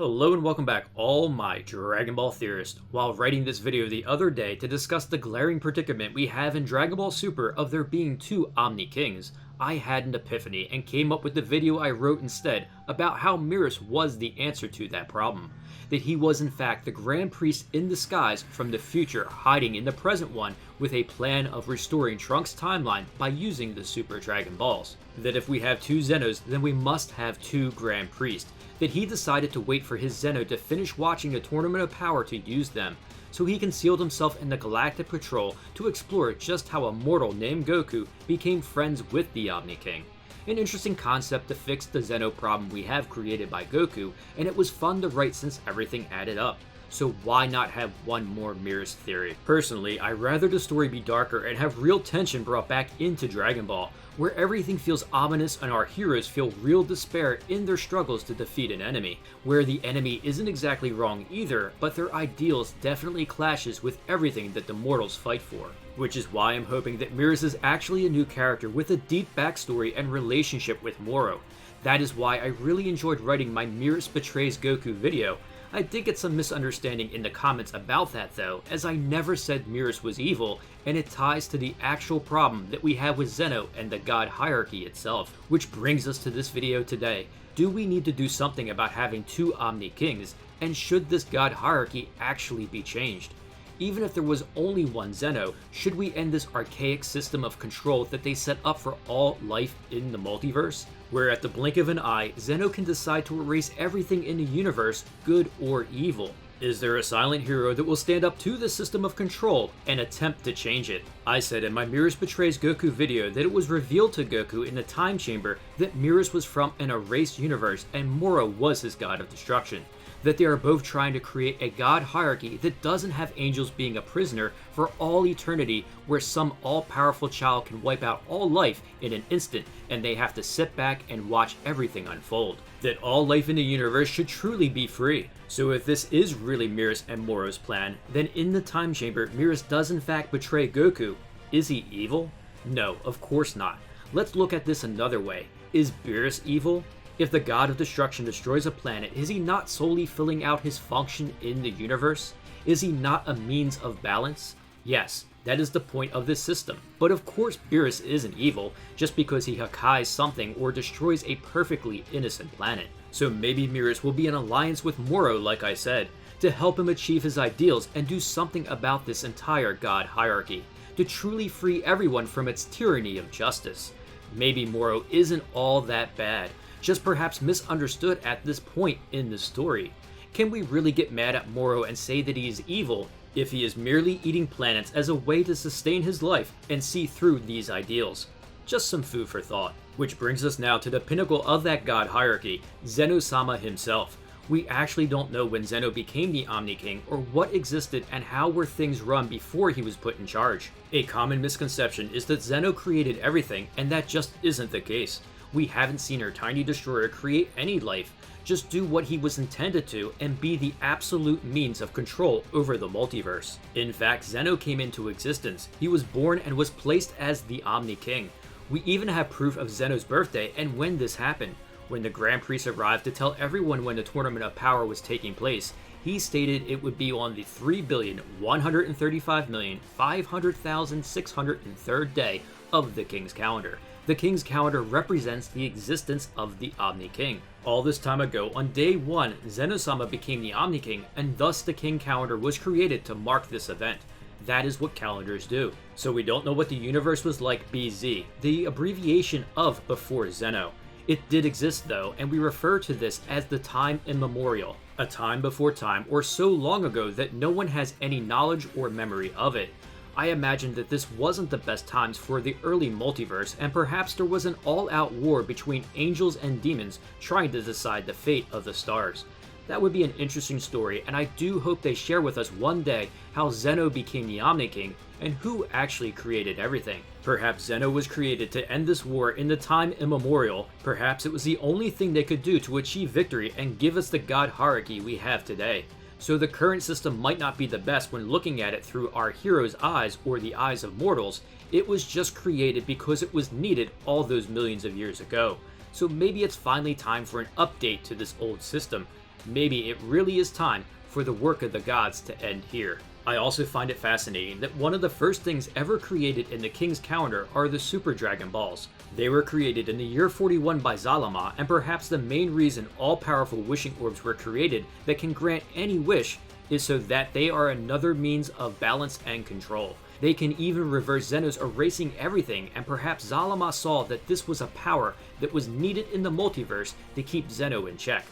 Hello and welcome back, all my Dragon Ball theorists. While writing this video the other day to discuss the glaring predicament we have in Dragon Ball Super of there being two Omni-Kings, I had an epiphany and came up with the video I wrote instead about how Merus was the answer to that problem. That he was in fact the Grand Priest in disguise from the future hiding in the present one with a plan of restoring Trunks' timeline by using the Super Dragon Balls. That if we have two Zenos, then we must have two Grand Priests. That he decided to wait for his Zeno to finish watching the Tournament of Power to use them, so he concealed himself in the Galactic Patrol to explore just how a mortal named Goku became friends with the Omni King. An interesting concept to fix the Zeno problem we have created by Goku, and it was fun to write since everything added up. So why not have one more Merus theory? Personally, I'd rather the story be darker and have real tension brought back into Dragon Ball, where everything feels ominous and our heroes feel real despair in their struggles to defeat an enemy, where the enemy isn't exactly wrong either, but their ideals definitely clashes with everything that the mortals fight for. Which is why I'm hoping that Merus is actually a new character with a deep backstory and relationship with Moro. That is why I really enjoyed writing my Merus Betrays Goku video. I did get some misunderstanding in the comments about that though, as I never said Merus was evil, and it ties to the actual problem that we have with Zeno and the god hierarchy itself. Which brings us to this video today. Do we need to do something about having two Omni-Kings, and should this god hierarchy actually be changed? Even if there was only one Zeno, should we end this archaic system of control that they set up for all life in the multiverse? Where at the blink of an eye, Zeno can decide to erase everything in the universe, good or evil. Is there a silent hero that will stand up to the system of control and attempt to change it? I said in my Merus Betrays Goku video that it was revealed to Goku in the time chamber that Merus was from an erased universe and Moro was his god of destruction. That they are both trying to create a god hierarchy that doesn't have angels being a prisoner for all eternity, where some all-powerful child can wipe out all life in an instant and they have to sit back and watch everything unfold. That all life in the universe should truly be free. So if this is really Merus and Moro's plan, then in the time chamber, Merus does in fact betray Goku. Is he evil? No, of course not. Let's look at this another way. Is Beerus evil? If the god of destruction destroys a planet, is he not solely filling out his function in the universe? Is he not a means of balance? Yes, that is the point of this system. But of course Beerus isn't evil, just because he Hakkai's something or destroys a perfectly innocent planet. So maybe Merus will be in alliance with Moro, like I said, to help him achieve his ideals and do something about this entire god hierarchy, to truly free everyone from its tyranny of justice. Maybe Moro isn't all that bad, just perhaps misunderstood at this point in the story. Can we really get mad at Moro and say that he is evil if he is merely eating planets as a way to sustain his life and see through these ideals? Just some food for thought. Which brings us now to the pinnacle of that god hierarchy, Zeno-sama himself. We actually don't know when Zeno became the Omni King or what existed and how were things run before he was put in charge. A common misconception is that Zeno created everything, and that just isn't the case. We haven't seen our tiny destroyer create any life, just do what he was intended to and be the absolute means of control over the multiverse. In fact, Zeno came into existence. He was born and was placed as the Omni King. We even have proof of Zeno's birthday and when this happened. When the Grand Priest arrived to tell everyone when the Tournament of Power was taking place, he stated it would be on the 3,135,500,603rd day of the King's calendar. The King's calendar represents the existence of the Omni King. All this time ago, on day 1, Zeno-sama became the Omni King, and thus the King calendar was created to mark this event. That is what calendars do. So we don't know what the universe was like BZ, the abbreviation of before Zeno. It did exist though, and we refer to this as the time immemorial, a time before time or so long ago that no one has any knowledge or memory of it. I imagine that this wasn't the best times for the early multiverse, and perhaps there was an all-out war between angels and demons trying to decide the fate of the stars. That would be an interesting story, and I do hope they share with us one day how Zeno became the Omni King and who actually created everything. Perhaps Zeno was created to end this war in the time immemorial. Perhaps it was the only thing they could do to achieve victory and give us the god hierarchy we have today. So the current system might not be the best when looking at it through our hero's eyes or the eyes of mortals. It was just created because it was needed all those millions of years ago. So maybe it's finally time for an update to this old system. Maybe it really is time for the work of the gods to end here. I also find it fascinating that one of the first things ever created in the King's calendar are the Super Dragon Balls. They were created in the year 41 by Zalama, and perhaps the main reason all-powerful wishing orbs were created that can grant any wish is so that they are another means of balance and control. They can even reverse Zeno's erasing everything, and perhaps Zalama saw that this was a power that was needed in the multiverse to keep Zeno in check.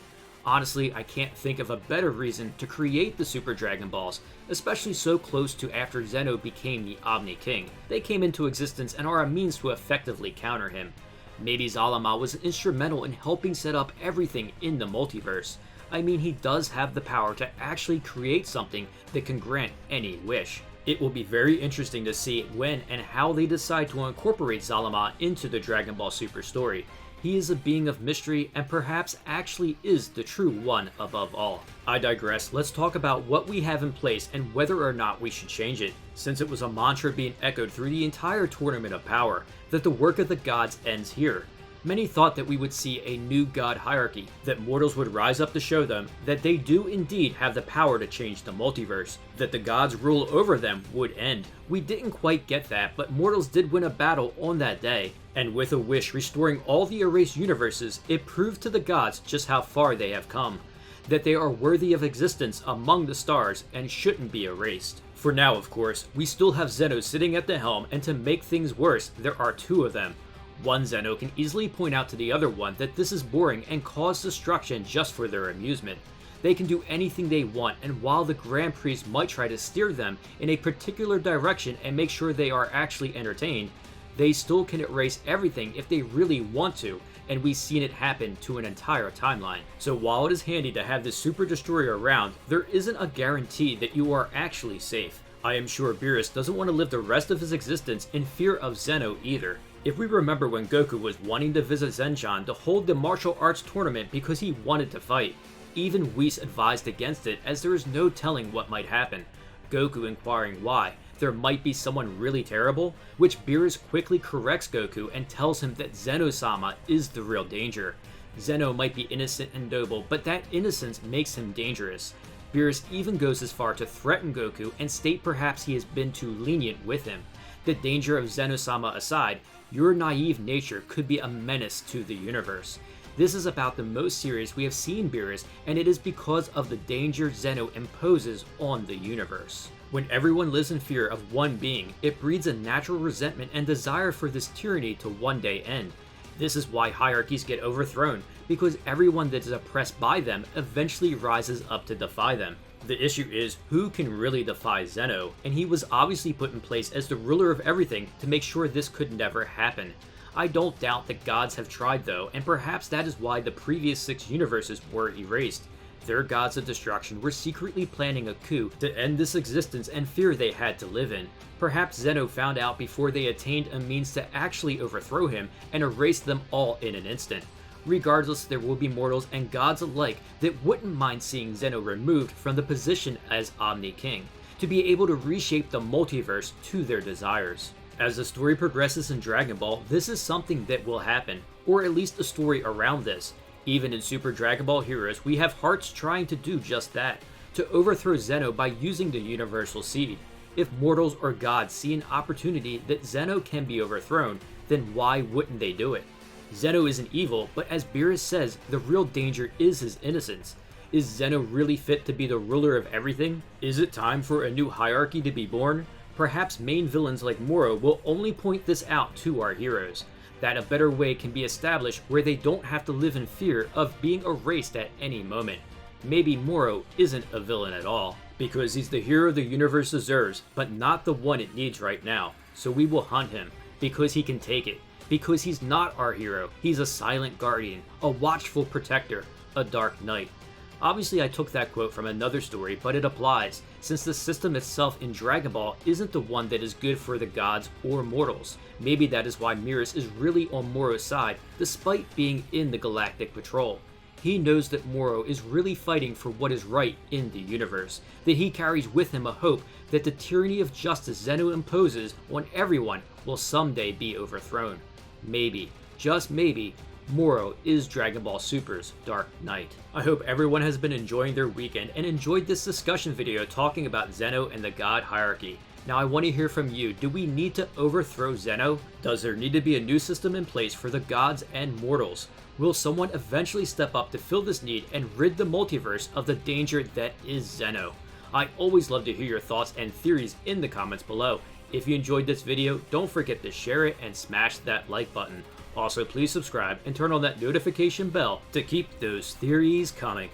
Honestly, I can't think of a better reason to create the Super Dragon Balls, especially so close to after Zeno became the Omni King. They came into existence and are a means to effectively counter him. Maybe Zalama was instrumental in helping set up everything in the multiverse. I mean, he does have the power to actually create something that can grant any wish. It will be very interesting to see when and how they decide to incorporate Zalama into the Dragon Ball Super story. He is a being of mystery and perhaps actually is the true one above all. I digress, let's talk about what we have in place and whether or not we should change it, since it was a mantra being echoed through the entire Tournament of Power, that the work of the gods ends here. Many thought that we would see a new god hierarchy, that mortals would rise up to show them that they do indeed have the power to change the multiverse, that the gods' rule over them would end. We didn't quite get that, but mortals did win a battle on that day, and with a wish restoring all the erased universes, it proved to the gods just how far they have come, that they are worthy of existence among the stars and shouldn't be erased. For now, of course, we still have Zeno sitting at the helm, and to make things worse, there are two of them. One Zeno can easily point out to the other one that this is boring and cause destruction just for their amusement. They can do anything they want, and while the Grand Priest might try to steer them in a particular direction and make sure they are actually entertained, they still can erase everything if they really want to, and we've seen it happen to an entire timeline. So while it is handy to have this Super Destroyer around, there isn't a guarantee that you are actually safe. I am sure Beerus doesn't want to live the rest of his existence in fear of Zeno either. If we remember when Goku was wanting to visit Zenchan to hold the martial arts tournament because he wanted to fight, even Whis advised against it as there is no telling what might happen. Goku inquiring why, there might be someone really terrible, which Beerus quickly corrects Goku and tells him that Zeno-sama is the real danger. Zeno might be innocent and noble, but that innocence makes him dangerous. Beerus even goes as far to threaten Goku and state perhaps he has been too lenient with him. The danger of Zeno-sama aside, your naive nature could be a menace to the universe. This is about the most serious we have seen Beerus, and it is because of the danger Zeno imposes on the universe. When everyone lives in fear of one being, it breeds a natural resentment and desire for this tyranny to one day end. This is why hierarchies get overthrown, because everyone that is oppressed by them eventually rises up to defy them. The issue is, who can really defy Zeno, and he was obviously put in place as the ruler of everything to make sure this could never happen. I don't doubt that gods have tried though, and perhaps that is why the previous 6 universes were erased. Their gods of destruction were secretly planning a coup to end this existence and fear they had to live in. Perhaps Zeno found out before they attained a means to actually overthrow him and erase them all in an instant. Regardless, there will be mortals and gods alike that wouldn't mind seeing Zeno removed from the position as Omni King, to be able to reshape the multiverse to their desires. As the story progresses in Dragon Ball, this is something that will happen, or at least a story around this. Even in Super Dragon Ball Heroes, we have Hearts trying to do just that, to overthrow Zeno by using the Universal Seed. If mortals or gods see an opportunity that Zeno can be overthrown, then why wouldn't they do it? Zeno isn't evil, but as Beerus says, the real danger is his innocence. Is Zeno really fit to be the ruler of everything? Is it time for a new hierarchy to be born? Perhaps main villains like Moro will only point this out to our heroes, that a better way can be established where they don't have to live in fear of being erased at any moment. Maybe Moro isn't a villain at all, because he's the hero the universe deserves, but not the one it needs right now. So we will hunt him, because he can take it. Because he's not our hero, he's a silent guardian, a watchful protector, a dark knight. Obviously I took that quote from another story, but it applies, since the system itself in Dragon Ball isn't the one that is good for the gods or mortals. Maybe that is why Merus is really on Moro's side, despite being in the Galactic Patrol. He knows that Moro is really fighting for what is right in the universe, that he carries with him a hope that the tyranny of justice Zeno imposes on everyone will someday be overthrown. Maybe, just maybe, Moro is Dragon Ball Super's Dark Knight. I hope everyone has been enjoying their weekend and enjoyed this discussion video talking about Zeno and the God hierarchy. Now I want to hear from you. Do we need to overthrow Zeno? Does there need to be a new system in place for the gods and mortals? Will someone eventually step up to fill this need and rid the multiverse of the danger that is Zeno? I always love to hear your thoughts and theories in the comments below. If you enjoyed this video, don't forget to share it and smash that like button. Also, please subscribe and turn on that notification bell to keep those theories coming.